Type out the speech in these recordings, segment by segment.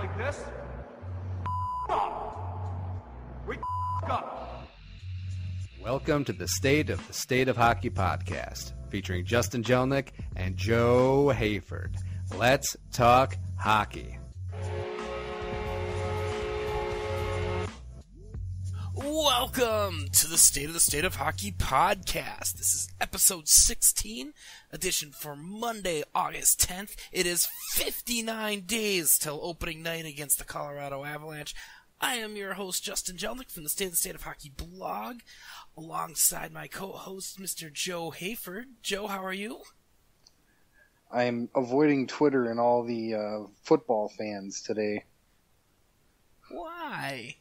like this, up. We up. Welcome to the State of Hockey podcast, featuring Justin Jelnick and Joe Hayford. Let's talk hockey. Welcome to the State of Hockey podcast. This is episode 16, edition for Monday, August 10th. It is 59 days till opening night against the Colorado Avalanche. I am your host, Justin Jelnick, from the State of Hockey blog, alongside my co-host, Mr. Joe Hayford. Joe, how are you? I'm avoiding Twitter and all the football fans today. Why?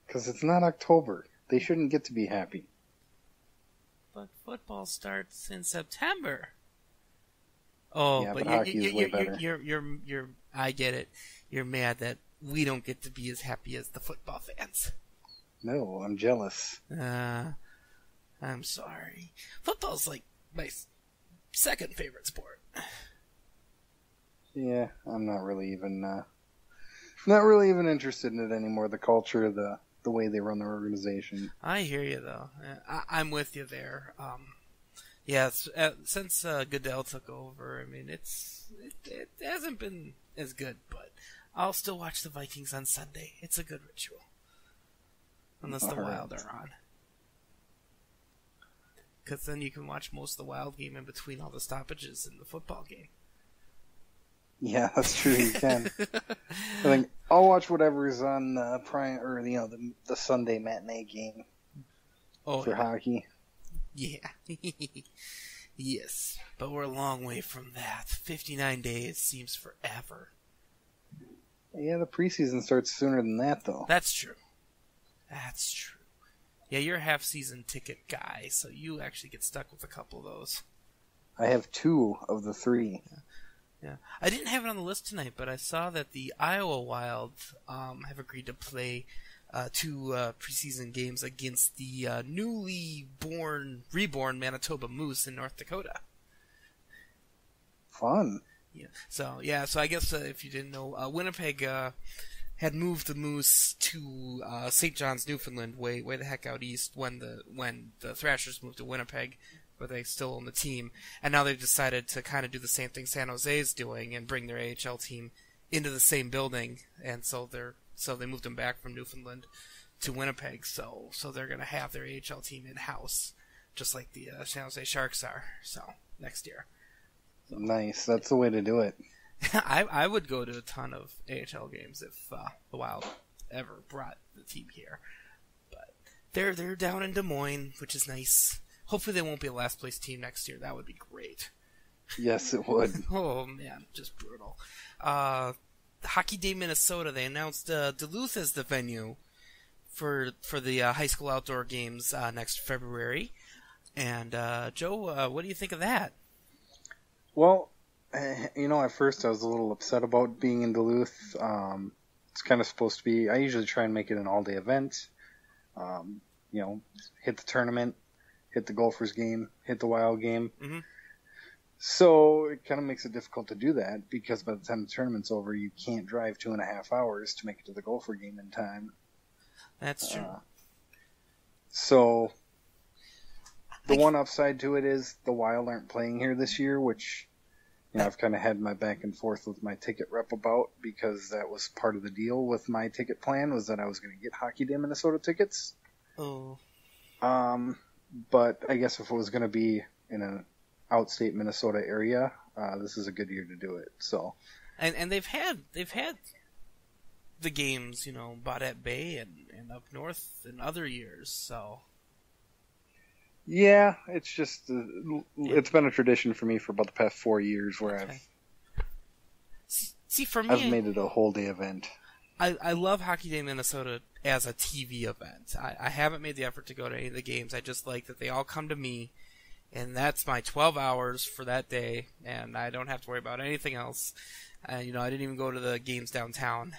Because it's not October. They shouldn't get to be happy. But football starts in September. Oh, yeah, but hockey is way better. You're. I get it. You're mad that we don't get to be as happy as the football fans. No, I'm jealous. I'm sorry. Football's like my second favorite sport. Yeah, I'm not really even interested in it anymore. The culture, the way they run their organization. I hear you though. I'm with you there. Since Goodell took over, I mean it hasn't been as good, but I'll still watch the Vikings on Sunday. It's a good ritual, unless the Wild are on. Because then you can watch most of the Wild game in between all the stoppages in the football game. Yeah, that's true. You can. I think I'll watch whatever's on the Sunday matinee game for hockey. Yeah. Yes, but we're a long way from that. 59 days seems forever. Yeah, the preseason starts sooner than that, though. That's true. Yeah, you're a half-season ticket guy, so you actually get stuck with a couple of those. I have 2 of the 3. Yeah, I didn't have it on the list tonight, but I saw that the Iowa Wild have agreed to play 2 preseason games against the reborn Manitoba Moose in North Dakota. Fun. Yeah. So I guess if you didn't know, Winnipeg had moved the Moose to St. John's, Newfoundland, way the heck out east when the Thrashers moved to Winnipeg, but they still own the team. And now they've decided to kind of do the same thing San Jose is doing and bring their AHL team into the same building. And so they moved them back from Newfoundland to Winnipeg. So they're going to have their AHL team in-house, just like the San Jose Sharks are. So next year. So. Nice. That's the way to do it. I would go to a ton of AHL games if the Wild ever brought the team here. But they're down in Des Moines, which is nice. Hopefully they won't be a last place team next year. That would be great. Yes, it would. Oh man, just brutal. Hockey Day Minnesota, they announced Duluth as the venue for the high school outdoor games next February. And Joe, what do you think of that? Well, at first I was a little upset about being in Duluth. It's kind of supposed to be, I usually try and make it an all-day event. Hit the tournament, hit the Gophers game, hit the Wild game. Mm-hmm. So it kind of makes it difficult to do that because by the time the tournament's over, you can't drive 2.5 hours to make it to the Gopher game in time. That's true. So the one upside to it is the Wild aren't playing here this year, which I've kind of had my back and forth with my ticket rep about because that was part of the deal with my ticket plan was that I was going to get Hockey Day Minnesota tickets. Oh. But I guess if it was going to be in an outstate Minnesota area, this is a good year to do it. So. And they've had the games, Baudette Bay and up north in other years, so. Yeah, it's just it's been a tradition for me for about the past 4 years where I've made it a whole day event. I love Hockey Day Minnesota as a TV event. I haven't made the effort to go to any of the games. I just like that they all come to me, and that's my 12 hours for that day, and I don't have to worry about anything else. I didn't even go to the games downtown.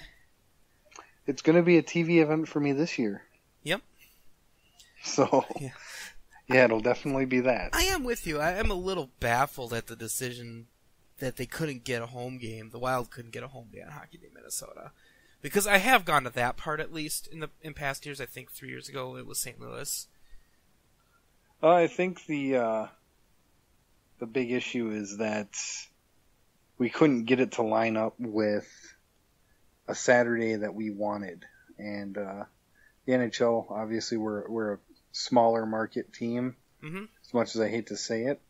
It's going to be a TV event for me this year. Yep. So. Yeah, it'll definitely be that. I am with you. I am a little baffled at the decision that they couldn't get a home game. The Wild couldn't get a home day on Hockey Day Minnesota, because I have gone to that part at least in past years. I think 3 years ago it was St. Louis. I think the big issue is that we couldn't get it to line up with a Saturday that we wanted, and the NHL, obviously, we're a smaller market team. Mm-hmm. As much as I hate to say it,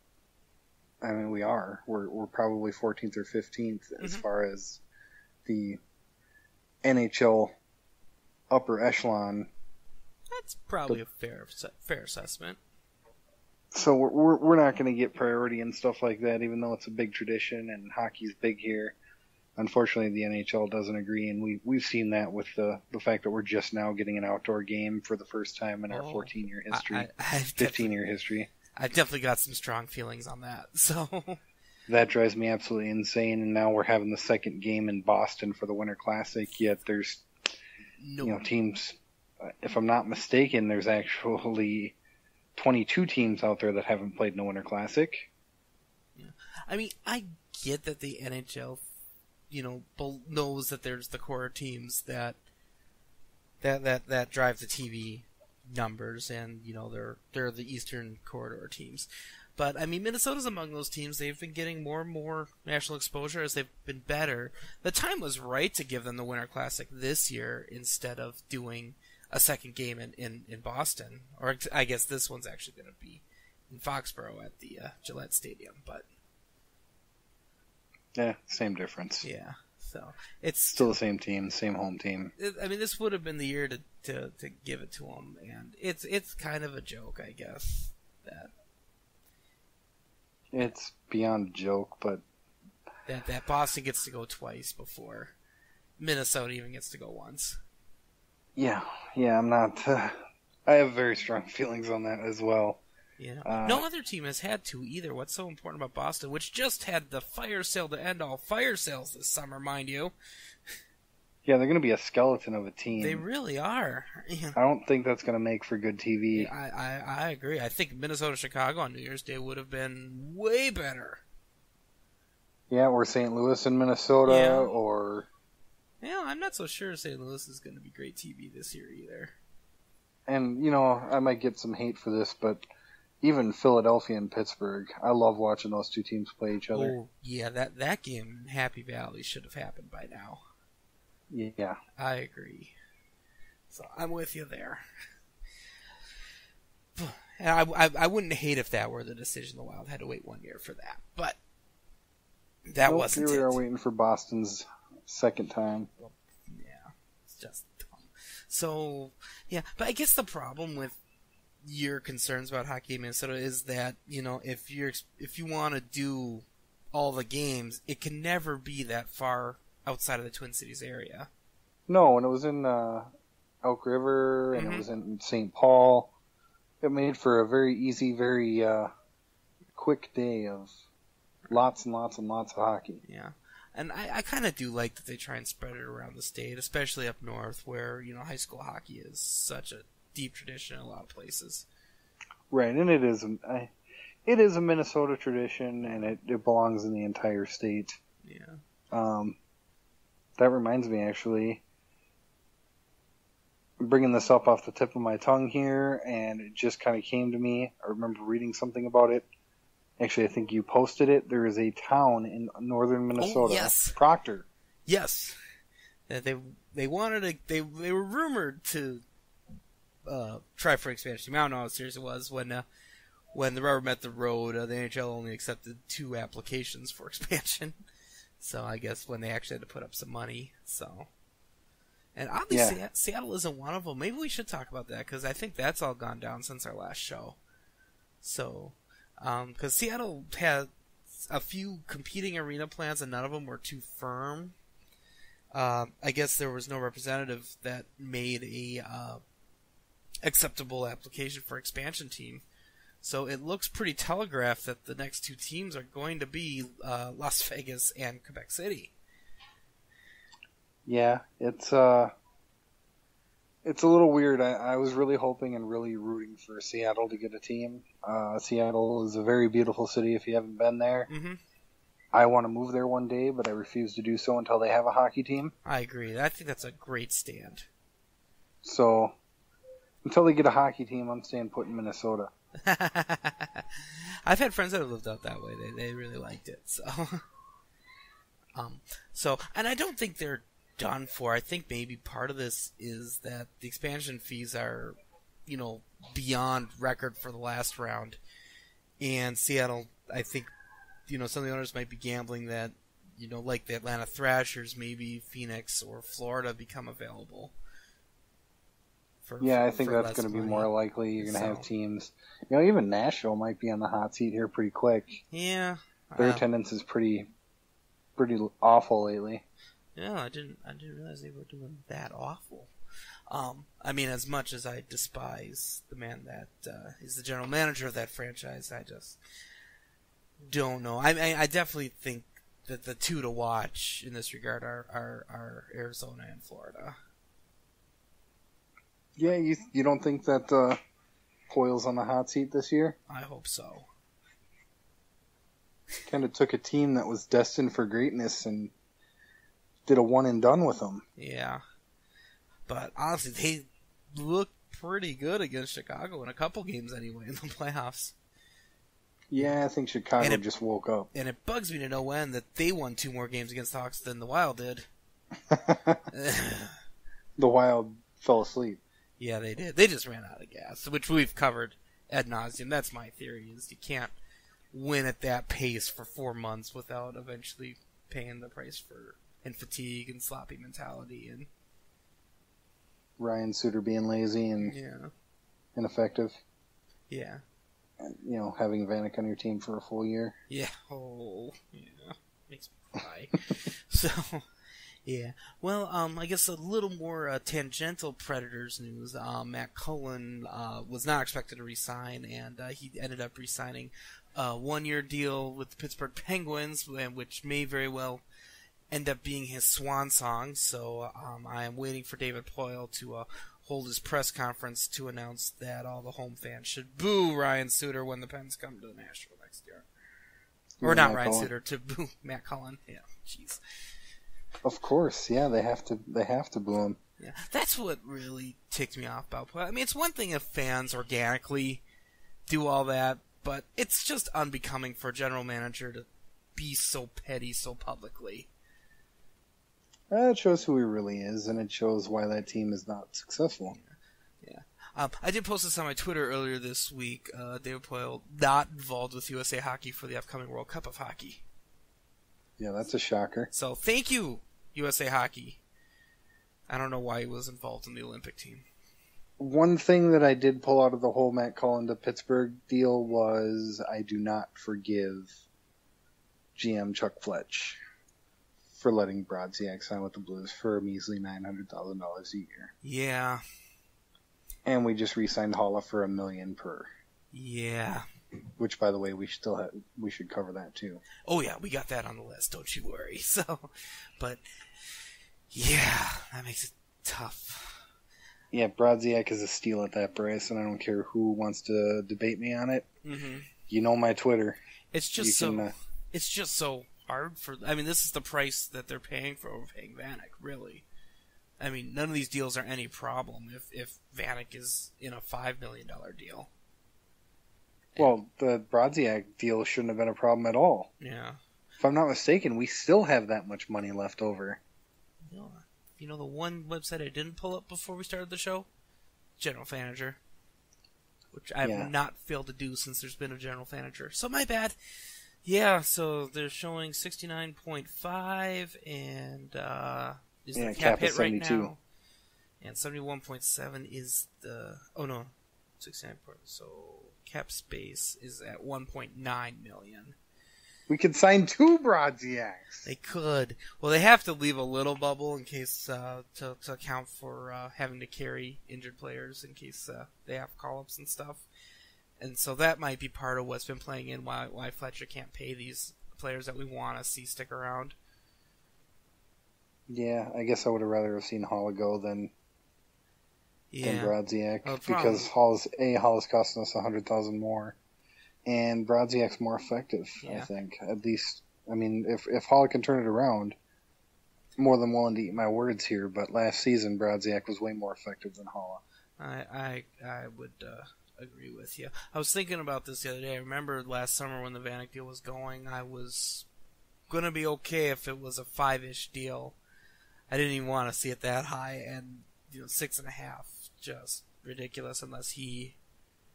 I mean we are. We're probably 14th or 15th as far as the NHL upper echelon. That's probably a fair assessment. So we're not going to get priority and stuff like that, even though it's a big tradition and hockey's big here. Unfortunately, the NHL doesn't agree, and we've seen that with the fact that we're just now getting an outdoor game for the first time in our 14-year history, 15-year history. I've definitely got some strong feelings on that. So that drives me absolutely insane. And now we're having the second game in Boston for the Winter Classic. Yet there's teams. If I'm not mistaken, there's actually 22 teams out there that haven't played in the Winter Classic. Yeah. I mean, I get that the NHL, knows that there's the core teams that drive the TV numbers, and they're the Eastern Corridor teams. But I mean, Minnesota's among those teams. They've been getting more and more national exposure as they've been better. The time was right to give them the Winter Classic this year instead of doing a second game in Boston, or I guess this one's actually going to be in Foxborough at the Gillette Stadium. But yeah, same difference. Yeah, so it's still the same team, same home team. I mean, this would have been the year to give it to them, and it's kind of a joke, I guess. That it's beyond a joke, but that Boston gets to go twice before Minnesota even gets to go once. Yeah, I'm not. I have very strong feelings on that as well. Yeah, no other team has had to either. What's so important about Boston, which just had the fire sale to end all fire sales this summer, mind you? Yeah, they're going to be a skeleton of a team. They really are. I don't think that's going to make for good TV. I agree. I think Minnesota-Chicago on New Year's Day would have been way better. Yeah, or St. Louis and Minnesota, or... Yeah, I'm not so sure St. Louis is going to be great TV this year either. And, I might get some hate for this, but even Philadelphia and Pittsburgh, I love watching those two teams play each other. Oh, yeah, that game in Happy Valley should have happened by now. Yeah. I agree. So I'm with you there. And I wouldn't hate if that were the decision. The Wild had to wait 1 year for that. But that wasn't here it. We are waiting for Boston's second time. Yeah, it's just dumb. So, yeah, but I guess the problem with your concerns about Hockey Minnesota is that, if you want to do all the games, it can never be that far outside of the Twin Cities area. No, and it was in Elk River, and it was in St. Paul. It made for a very easy, very quick day of lots and lots and lots of hockey. Yeah. And I kind of do like that they try and spread it around the state, especially up north where, high school hockey is such a deep tradition in a lot of places. Right, and it is a Minnesota tradition, and it belongs in the entire state. Yeah. That reminds me, actually, I'm bringing this up off the tip of my tongue here, and it just kind of came to me. I remember reading something about it. Actually, I think you posted it. There is a town in northern Minnesota, Proctor. Yes, they wanted they were rumored to try for expansion. I don't know how serious it was when the rubber met the road. The NHL only accepted 2 applications for expansion. So I guess when they actually had to put up some money. So, and oddly, Seattle isn't one of them. Maybe we should talk about that because I think that's all gone down since our last show. So, because Seattle had a few competing arena plans and none of them were too firm. I guess there was no representative that made a acceptable application for expansion team. So it looks pretty telegraphed that the next 2 teams are going to be Las Vegas and Quebec City. Yeah, it's a little weird. I was really hoping and really rooting for Seattle to get a team. Seattle is a very beautiful city if you haven't been there. Mm-hmm. I want to move there one day, but I refuse to do so until they have a hockey team. I agree. I think that's a great stand. So, until they get a hockey team, I'm staying put in Minnesota. I've had friends that have lived out that way. They really liked it. So, and I don't think they're done for. I think maybe part of this is that the expansion fees are, beyond record for the last round. And Seattle, I think, some of the owners might be gambling that, like the Atlanta Thrashers, maybe Phoenix or Florida become available. I think that's going to be more likely. You're going to have teams. Even Nashville might be on the hot seat here pretty quick. Yeah. Their attendance is pretty awful lately. Yeah, I didn't realize they were doing that awful. As much as I despise the man that is the general manager of that franchise, I just don't know. I definitely think that the two to watch in this regard are Arizona and Florida. Yeah, you don't think that Hoyle's on the hot seat this year? I hope so. Kind of took a team that was destined for greatness and did a one and done with them. Yeah. But honestly, they looked pretty good against Chicago in a couple games anyway in the playoffs. Yeah, I think Chicago just woke up. And it bugs me to no end that they won 2 more games against the Hawks than the Wild did. The Wild fell asleep. Yeah, they did. They just ran out of gas, which we've covered ad nauseum. That's my theory, is you can't win at that pace for 4 months without eventually paying the price and fatigue and sloppy mentality and Ryan Suter being lazy and ineffective. Yeah. And, having Vanek on your team for a full year. Yeah. Oh, yeah. Makes me cry. So, yeah. Well, I guess a little more tangential Predators news. Matt Cullen was not expected to resign, and he ended up re-signing a 1-year deal with the Pittsburgh Penguins, which may very well end up being his swan song. So I am waiting for David Poile to hold his press conference to announce that all the home fans should boo Ryan Suter when the Pens come to Nashville next year. Or not Ryan Suter, to boo Matt Cullen. Yeah, jeez. Of course, yeah, they have to boo him. Yeah, that's what really ticked me off about Poile. It's one thing if fans organically do all that, but it's just unbecoming for a general manager to be so petty so publicly. It shows who he really is, and it shows why that team is not successful. Yeah. I did post this on my Twitter earlier this week. David Poile not involved with USA Hockey for the upcoming World Cup of Hockey. Yeah, that's a shocker. So thank you, USA Hockey. I don't know why he was involved in the Olympic team. One thing that I did pull out of the whole Matt Cullen to Pittsburgh deal was I do not forgive GM Chuck Fletch for letting Brodziak sign with the Blues for a measly $900,000 a year. Yeah. And we just re-signed Holla for $1 million per. Yeah. Which, by the way, we should cover that too. Oh yeah, we got that on the list. Don't you worry. So, but yeah, that makes it tough. Yeah, Brodziak is a steal at that price, and I don't care who wants to debate me on it. Mm-hmm. You know my Twitter. It's just it's just so hard for. This is the price that they're paying for overpaying Vanek. Really, none of these deals are any problem if Vanek is in a $5 million deal. Well, the Brodziak deal shouldn't have been a problem at all. Yeah. If I'm not mistaken, we still have that much money left over. You know the one website I didn't pull up before we started the show? General Manager. Which I have not failed to do since there's been a General Manager. So my bad. Yeah, so they're showing 69.5 and is the cap hit right now. And 71.7 is the... Oh no, 69. So cap space is at 1.9 million. We could sign 2 Brodziaks. They could. Well, they have to leave a little bubble in case to account for having to carry injured players in case they have call-ups and stuff. And so that might be part of what's been playing in why Fletcher can't pay these players that we want to see stick around. Yeah, I guess I would have rather have seen Hall go than Brodziak, because Hall is costing us $100,000 more, and Brodziak's more effective. I think, at least I mean, if Hall can turn it around, more than willing to eat my words here, but last season Brodziak was way more effective than Hall. I would agree with you. I was thinking about this the other day. I remember last summer when the Vanek deal was going, I was going to be okay if it was a 5-ish deal. I didn't even want to see it that high, and 6.5, just ridiculous unless he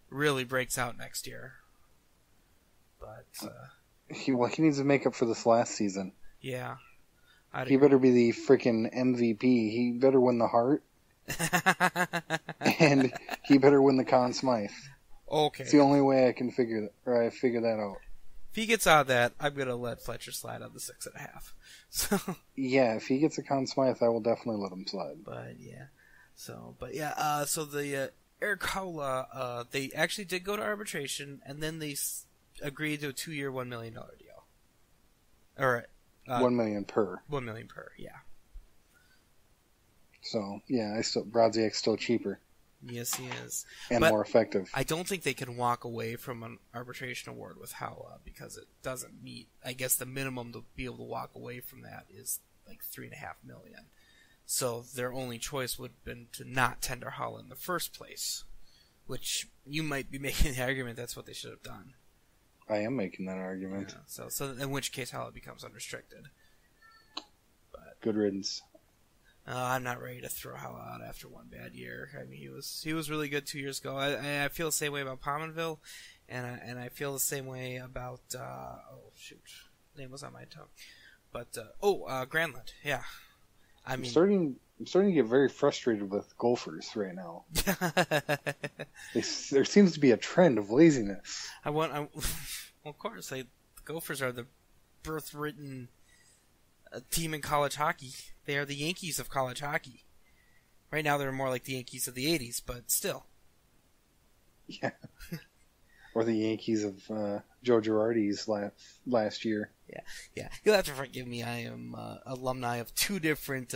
really breaks out next year. But he needs to make up for this last season. Yeah. He better be the freaking MVP. He better win the Hart. And he better win the Conn Smythe. Okay. It's the only way I can figure that out. If he gets out of that, I'm going to let Fletcher slide on the 6.5. So. Yeah, if he gets a Conn Smythe, I will definitely let him slide. But yeah. So the Eric Howla, they actually did go to arbitration, and then they agreed to a 2-year, $1 million deal. Or $1 million per. $1 million per, yeah. So yeah, Brodziak's still cheaper. Yes, he is, and more effective. I don't think they can walk away from an arbitration award with Howla because it doesn't meet. I guess the minimum to be able to walk away from that is like $3.5 million. So their only choice would have been to not tender Howla in the first place, which you might be making the argument that's what they should have done. I am making that argument. Yeah, so in which case Howla becomes unrestricted. But good riddance. I'm not ready to throw Howla out after one bad year. I mean, he was really good 2 years ago. I feel the same way about Pominville, and I feel the same way about name was on my tongue, but Granlund. Yeah, I mean, I'm starting to get very frustrated with golfers right now. There seems to be a trend of laziness. Well, of course, the Gophers are the birth-written team in college hockey. They are the Yankees of college hockey. Right now, they're more like the Yankees of the '80s, but still. Yeah. Or the Yankees of Joe Girardi's last year. Yeah. You'll have to forgive me. I am alumni of 2 different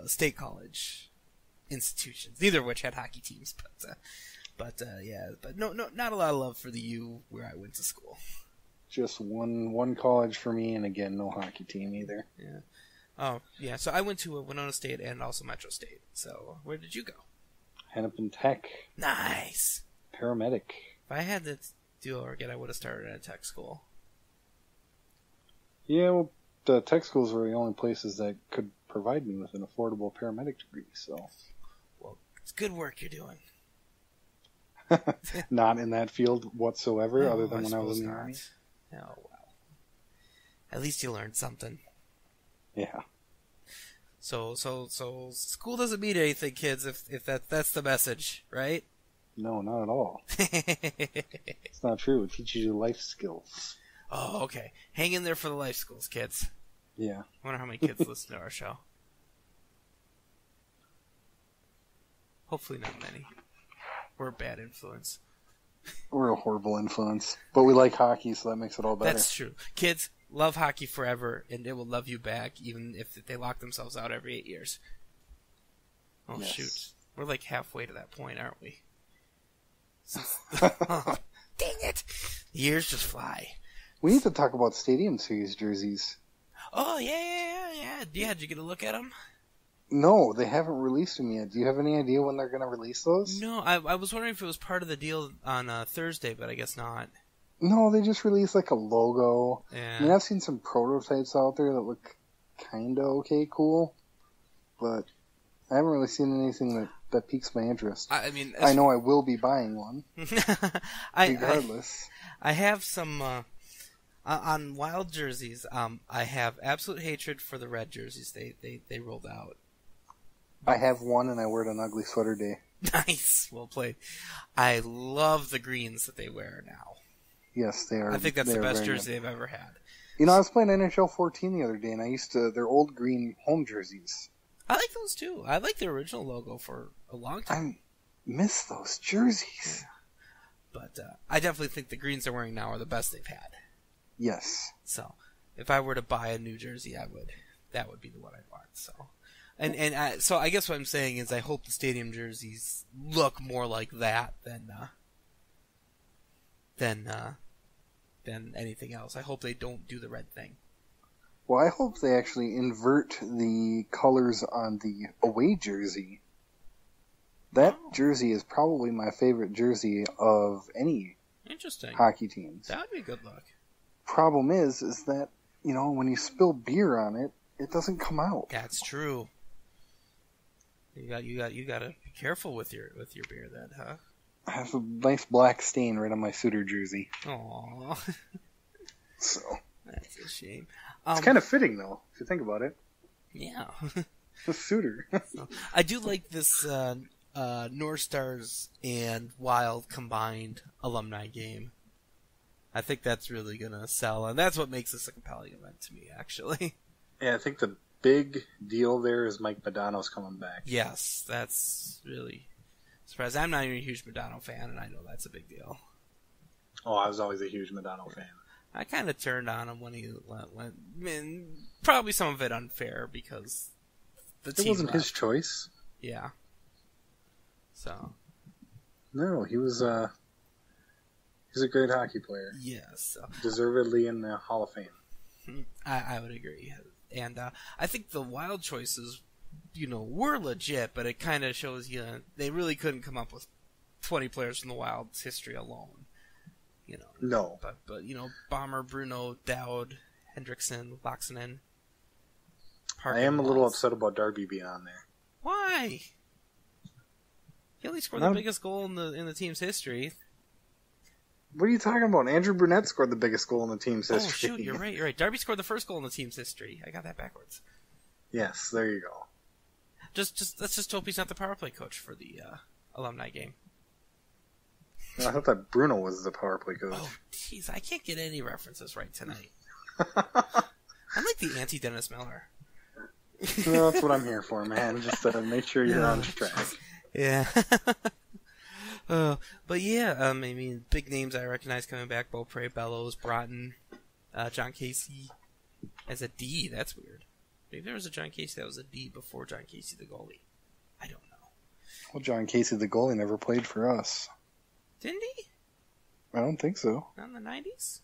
state college institutions, neither of which had hockey teams. But no, not a lot of love for the U where I went to school. Just one college for me, and again, no hockey team either. Yeah. Oh, yeah. So I went to Winona State and also Metro State. So where did you go? Hennepin Tech. Nice. Paramedic. If I had to do over again, I would have started at a tech school. Yeah, well, the tech schools were the only places that could provide me with an affordable paramedic degree. So. Well, it's good work you're doing. Not in that field whatsoever, No, other than when I was in the Army. Oh, well. At least you learned something. Yeah. So school doesn't mean anything, kids, if that's the message, right? No, not at all. It's not true. It teaches you life skills. Oh, okay. Hang in there for the life skills, kids. Yeah. I wonder how many kids listen to our show. Hopefully not many. We're a bad influence. We're a horrible influence. But we like hockey, so that makes it all better. That's true. Kids, love hockey forever, and it will love you back, even if they lock themselves out every 8 years. Oh, yes. Shoot. We're like halfway to that point, aren't we? Oh, dang it! The years just fly. We need to talk about Stadium Series jerseys. Oh, yeah. Did you get a look at them? No, they haven't released them yet. Do you have any idea when they're going to release those? No, I was wondering if it was part of the deal on Thursday, but I guess not. No, they just released like a logo. Yeah. I mean, I've seen some prototypes out there that look kind of okay, cool, but I haven't really seen anything that piques my interest. I mean, I know I will be buying one, regardless. I have some on Wild jerseys. I have absolute hatred for the red jerseys they rolled out. I have one, and I wear it on Ugly Sweater Day. Nice, well played. I love the greens that they wear now. Yes, they are. I think that's the best jersey they've ever had. You know, I was playing NHL 14 the other day, and their old green home jerseys. I like those too. I like the original logo for a long time. I miss those jerseys. Yeah. But I definitely think the greens they're wearing now are the best they've had. Yes. So, if I were to buy a new jersey, that would be the one I'd want. So, so I guess what I'm saying is I hope the stadium jerseys look more like that than than anything else. I hope they don't do the red thing. Well, I hope they actually invert the colors on the away jersey. That jersey is probably my favorite jersey of any Interesting. hockey teams. That would be a good look. Problem is that, when you spill beer on it, it doesn't come out. That's true. You got to be careful with your beer then, huh? I have a nice black stain right on my Suitor jersey. Aww. So That's a shame. it's kind of fitting, though, if you think about it. Yeah. The Suitor. I do like this North Stars and Wild combined alumni game. I think that's really going to sell, and that's what makes this a compelling event to me, actually. Yeah, I think the big deal there is Mike Modano's coming back. Yes, that's really surprising. I'm not even a huge Modano fan, and I know that's a big deal. Oh, I was always a huge Modano fan. I kind of turned on him when he went. I mean, probably some of it unfair because the team It wasn't left. his choice. Yeah. So. No, he's a great hockey player. Yes. Deservedly in the Hall of Fame. I would agree. And I think the Wild choices, were legit, but it kind of shows they really couldn't come up with 20 players from the Wild's history alone. No. But Bomber, Bruno, Dowd, Hendrickson, Laxonen. I am a little upset about Darby being on there. Why? He only scored the biggest goal in the team's history. What are you talking about? Andrew Brunette scored the biggest goal in the team's history. Oh, shoot, you're right. Darby scored the first goal in the team's history. I got that backwards. Yes, there you go. Let's just hope he's not the power play coach for the alumni game. I thought that Bruno was the power play coach. Oh, jeez, I can't get any references right tonight. I'm like the anti-Dennis Miller. Well, that's what I'm here for, man. Just to make sure you're on track. Yeah. But yeah, I mean, big names I recognize coming back: Beaupre, Bellows, Broughton, John Casey as a D. That's weird. Maybe there was a John Casey that was a D before John Casey the goalie. I don't know. Well, John Casey, the goalie, never played for us. Didn't he? I don't think so. Not in the 90s?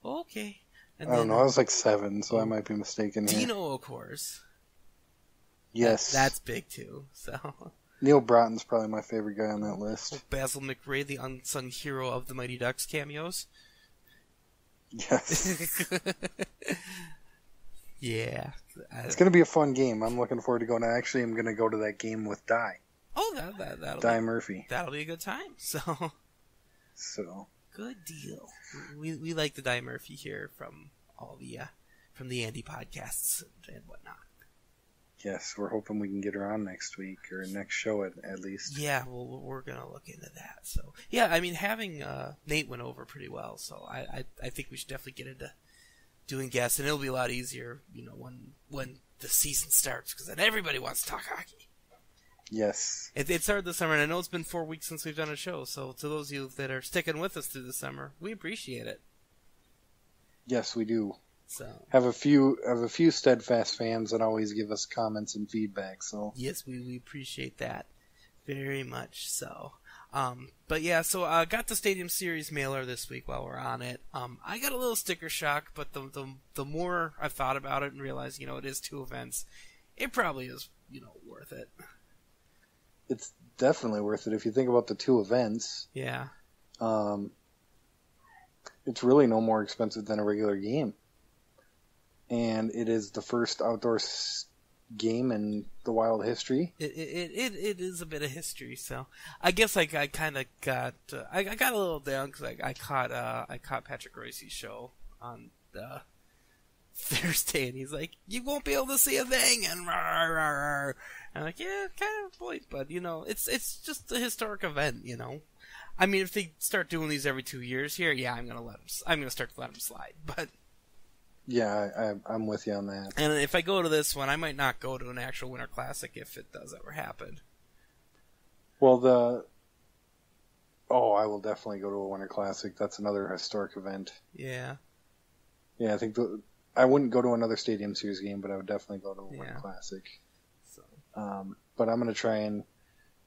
Okay. And I don't know. I was like 7, so I might be mistaken here. Dino, of course. Yes. That's big, too. So Neil Broughton's probably my favorite guy on that list. Basil McRae, the unsung hero of the Mighty Ducks cameos. Yes. Yeah. It's going to be a fun game. I'm looking forward to going. Actually, I'm going to go to that game with Di. Oh, that'll Murphy. That'll be a good time. So good deal. We like the Di Murphy here from all the from the Andy podcasts and whatnot. Yes, we're hoping we can get her on next week or next show at least. Yeah, well, we're gonna look into that. So yeah, I mean, having Nate went over pretty well, so I think we should definitely get into doing guests, and it'll be a lot easier, when the season starts, because then everybody wants to talk hockey. Yes. It started this summer, and I know it's been 4 weeks since we've done a show, so to those of you that are sticking with us through the summer, we appreciate it. Yes, we do. So have a few steadfast fans that always give us comments and feedback. So yes, we appreciate that very much. So, but yeah, so I got the Stadium Series mailer this week while we're on it. I got a little sticker shock, but the more I've thought about it and realized, it is 2 events, it probably is, worth it. It's definitely worth it if you think about the 2 events. Yeah. It's really no more expensive than a regular game. And it is the first outdoor game in the Wild history. It is a bit of history, so I guess I kind of got I got a little down because I caught Patrick Royce's show on Thursday, and he's like, "You won't be able to see a thing," and I'm like, "Yeah, kind of point, but it's just a historic event, I mean, if they start doing these every 2 years here, yeah, I'm gonna start to let them slide, but." Yeah, I'm with you on that. And if I go to this one, I might not go to an actual Winter Classic if it does ever happen. Well, I will definitely go to a Winter Classic. That's another historic event. Yeah. Yeah, I think I wouldn't go to another Stadium Series game, but I would definitely go to a Winter Classic. So. But I'm going to try and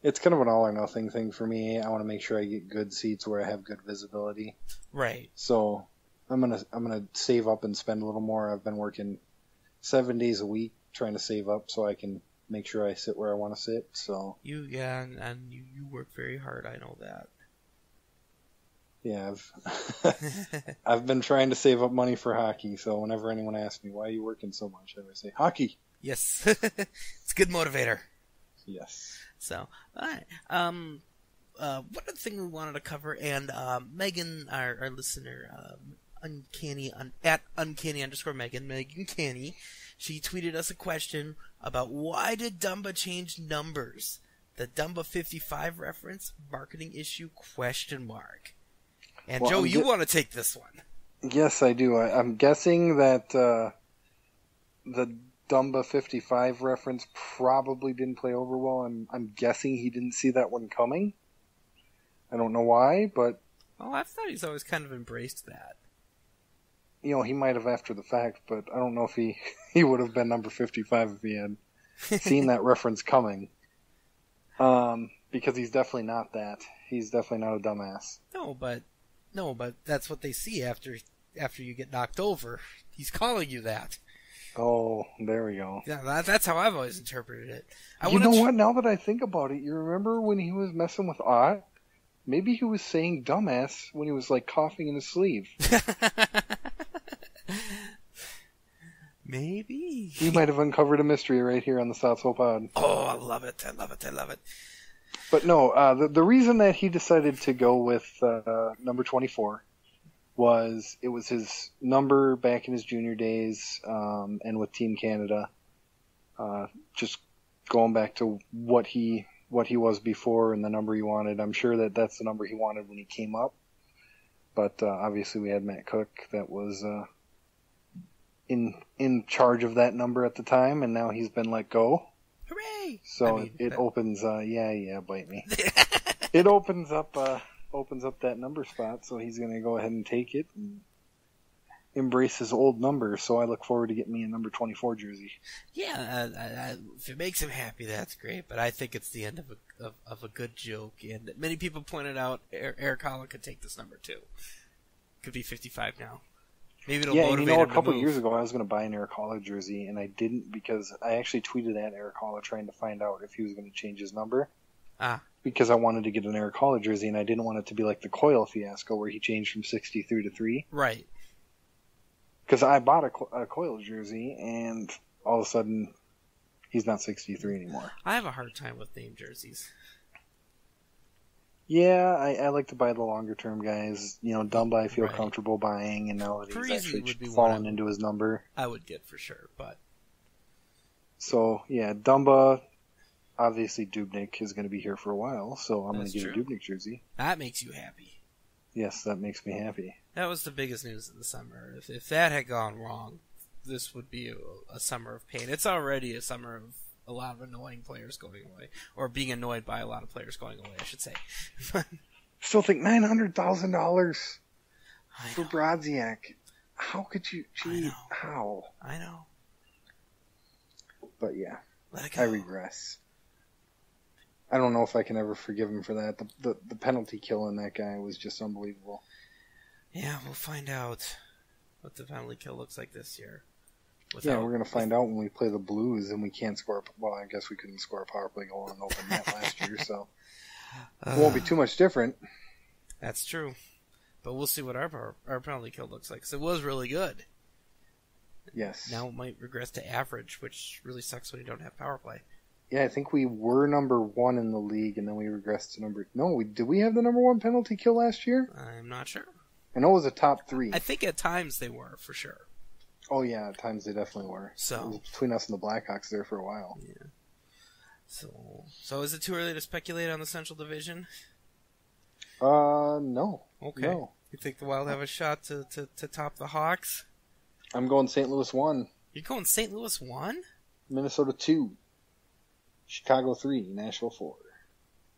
It's kind of an all or nothing thing for me. I want to make sure I get good seats where I have good visibility. Right. So I'm gonna save up and spend a little more. I've been working 7 days a week trying to save up so I can make sure I sit where I want to sit. So And you work very hard. I know that. yeah, I've been trying to save up money for hockey. So whenever anyone asks me why are you working so much, I always say hockey. Yes, it's a good motivator. Yes. So, all right. One other thing we wanted to cover, and Megan, our listener, at Uncanny Canny, she tweeted us a question about why did Dumba change numbers? The Dumba 55 reference, marketing issue, ? And well, Joe, you want to take this one? Yes, I do. I'm guessing that the Dumba 55 reference probably didn't play over well. I'm guessing he didn't see that one coming. I don't know why, but... Well, I thought he's always kind of embraced that. You know, he might have after the fact, but I don't know if he would have been number 55 if he had seen that reference coming. Because he's definitely not that. He's definitely not a dumbass. No, but that's what they see after you get knocked over. He's calling you that. Oh, there we go. Yeah, that's how I've always interpreted it. You know what? Now that I think about it, you remember when he was messing with Ott? Maybe he was saying dumbass when he was like coughing in his sleeve. Maybe. We might have uncovered a mystery right here on the SOTSO pod. Oh, I love it. But no, the reason that he decided to go with number 24 was it was his number back in his junior days and with Team Canada. Just going back to what he was before and the number he wanted. I'm sure that that's the number he wanted when he came up. But obviously we had Matt Cook that was in charge of that number at the time, and now he's been let go. Hooray! So it opens, bite me. It opens up that number spot, so he's going to go ahead and take it and embrace his old number. So I look forward to getting me a number 24 jersey. Yeah, if it makes him happy, that's great. But I think it's the end of a good joke, and many people pointed out Eric Holla could take this number too. Could be 55 now. Maybe it'll motivate him a couple to of move. years ago I was going to buy an Eric Holla jersey, and I didn't because I actually tweeted at Eric Holla trying to find out if he was going to change his number. Because I wanted to get an Eric Holla jersey, and I didn't want it to be like the Coyle fiasco where he changed from 63 to 3. Right. Because I bought a Coyle jersey, and all of a sudden, he's not 63 anymore. I have a hard time with name jerseys. Yeah, I like to buy the longer term guys. You know, Dumba I feel comfortable buying, and now that he's actually fallen into his number. I would get for sure, but... So, yeah, Dumba, obviously Dubnyk is going to be here for a while, so I'm going to get a Dubnyk jersey. That makes you happy. Yes, that makes me happy. That was the biggest news of the summer. If that had gone wrong, this would be a summer of pain. It's already a summer of a lot of annoying players going away, or being annoyed by a lot of players going away, I should say. Still think $900,000 for Brodziak. How could you? Gee, how? I know. But yeah, let it go. I regress. I don't know if I can ever forgive him for that. The penalty kill on that guy was just unbelievable. Yeah, we'll find out what the penalty kill looks like this year. Yeah, we're going to find out when we play the Blues and we can't score. Well, I guess we couldn't score a power play goal on open net last year, so it won't be too much different. That's true. But we'll see what our penalty kill looks like, because it was really good. Yes. Now it might regress to average, which really sucks when you don't have power play. Yeah, I think we were number 1 in the league, and then we regressed to number... No, did we have the number 1 penalty kill last year? I'm not sure. I know it was a top 3. I think at times they were, for sure. Oh, yeah, at times they definitely were. So it was between us and the Blackhawks there for a while. Yeah. So is it too early to speculate on the Central Division? No. Okay. No. You think the Wild have a shot to top the Hawks? I'm going St. Louis 1. You're going St. Louis 1? Minnesota 2. Chicago 3. Nashville 4.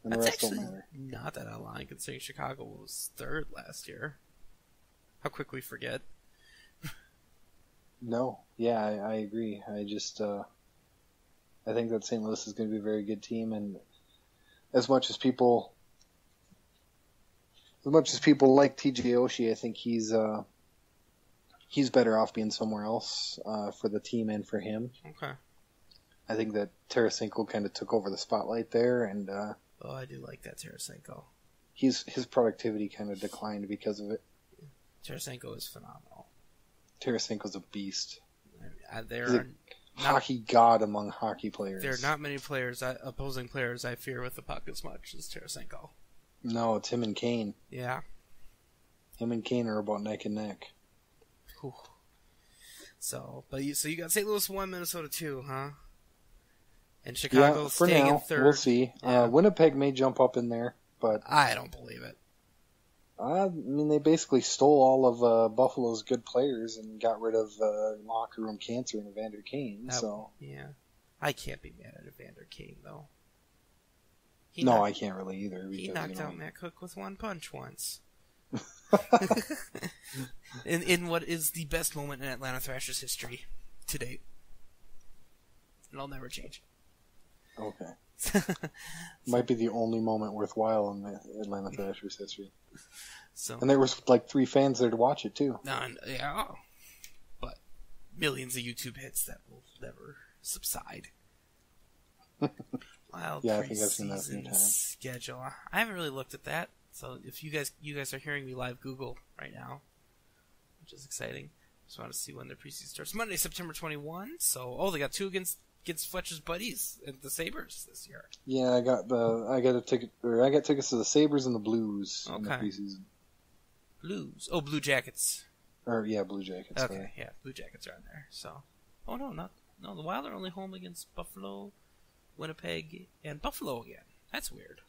And That's the rest actually don't matter. not that out of line, considering Chicago was 3rd last year. How quick we forget. No. Yeah, I agree. I just... I think that St. Louis is going to be a very good team, and as much as people like TJ Oshie, I think he's better off being somewhere else for the team and for him. Okay. I think that Tarasenko kind of took over the spotlight there, and I do like that Tarasenko. his productivity kind of declined because of it. Tarasenko is phenomenal. Tarasenko's a beast. There He's are hockey god among hockey players. There are not many players, opposing players, I fear with the puck as much as Tarasenko. No, it's him and Kane. Yeah. Him and Kane are about neck and neck. Whew. So you got St. Louis 1, Minnesota 2, huh? And Chicago for staying now, in third. we'll see. Yeah. Winnipeg may jump up in there, but I don't believe it. I mean, they basically stole all of Buffalo's good players and got rid of locker room cancer in Evander Kane. Yeah, I can't be mad at Evander Kane though. I can't really either. Because, he knocked out Matt Cook with one punch once. in what is the best moment in Atlanta Thrashers history to date. It'll never change. Okay. Might be the only moment worthwhile in the Atlanta Thrashers history. And there was like 3 fans there to watch it too. Yeah. But millions of YouTube hits that will never subside. Wild I think I've seen that a few preseason times. schedule. I haven't really looked at that. So if you guys are hearing me live Google right now, which is exciting. Just want to see when the preseason starts. Monday, September 21. So they got 2 against Fletcher's buddies at the Sabres this year. Yeah, I got tickets to the Sabres and the Blues in the preseason. Blues. Oh, Blue Jackets. Blue Jackets. Okay, sorry. yeah, Blue Jackets are on there. So, the Wild are only home against Buffalo, Winnipeg, and Buffalo again. That's weird.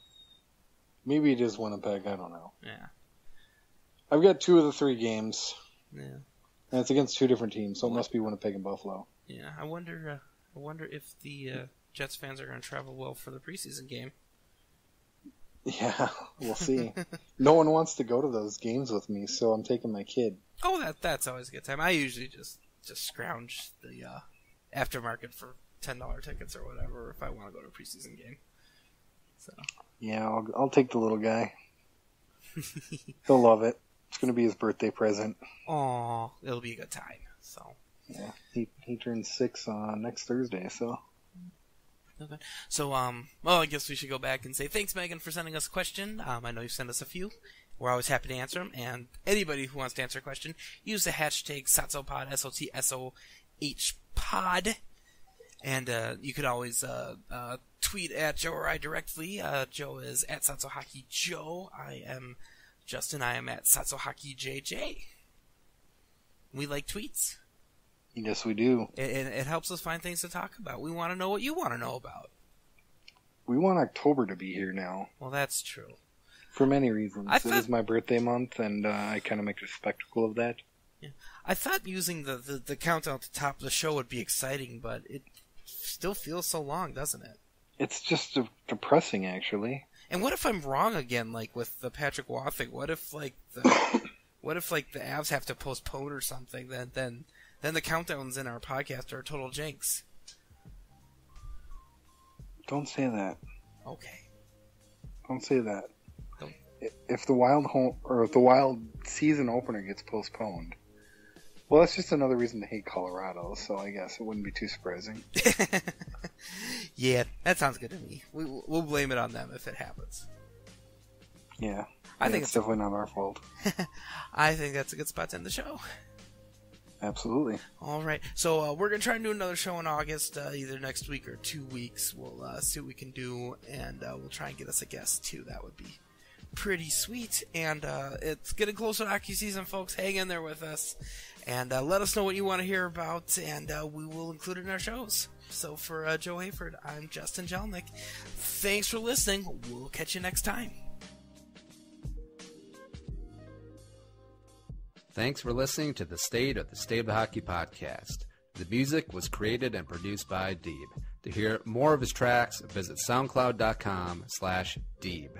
Maybe it is Winnipeg. I don't know. Yeah. I've got 2 of the 3 games. Yeah. And it's against 2 different teams, so it must be Winnipeg and Buffalo. Yeah, I wonder if the Jets fans are going to travel well for the preseason game. Yeah, we'll see. No one wants to go to those games with me, so I'm taking my kid. Oh, that's always a good time. I usually just scrounge the aftermarket for $10 tickets or whatever if I want to go to a preseason game. So. Yeah, I'll take the little guy. He'll love it. It's going to be his birthday present. Aw, it'll be a good time. So. Yeah, he turns 6 on next Thursday, so. Okay. So, I guess we should go back and say thanks, Megan, for sending us a question. I know you've sent us a few. We're always happy to answer them. And anybody who wants to answer a question, use the hashtag SOTSOPod, SOTSOH pod. And you could always tweet at Joe or I directly. Joe is at SotsoHockeyJoe. I am Justin. I am at SotsoHockeyJJ. We like tweets. Yes, we do. It helps us find things to talk about. We want to know what you want to know about. We want October to be here now. Well, that's true. For many reasons. It is my birthday month, and I kind of make a spectacle of that. Yeah. I thought using the countdown at the top of the show would be exciting, but it still feels so long, doesn't it? It's just depressing, actually. And what if I'm wrong again, like with the Patrick Waugh thing? What if the Avs have to postpone or something? Then the countdowns in our podcast are a total jinx. Don't say that. Okay. Don't say that. Don't. If the Wild season opener gets postponed, well, that's just another reason to hate Colorado. So I guess it wouldn't be too surprising. Yeah, that sounds good to me. We'll blame it on them if it happens. Yeah, I think it's definitely not our fault. I think that's a good spot to end the show. Absolutely. All right. So we're going to try and do another show in August, either next week or 2 weeks. We'll see what we can do, and we'll try and get us a guest, too. That would be pretty sweet. And it's getting closer to hockey season, folks. Hang in there with us. And let us know what you want to hear about, and we will include it in our shows. So for Joe Hayford, I'm Justin Jelnick. Thanks for listening. We'll catch you next time. Thanks for listening to the State of the Hockey podcast. The music was created and produced by Deeb. To hear more of his tracks, visit soundcloud.com/Deeb.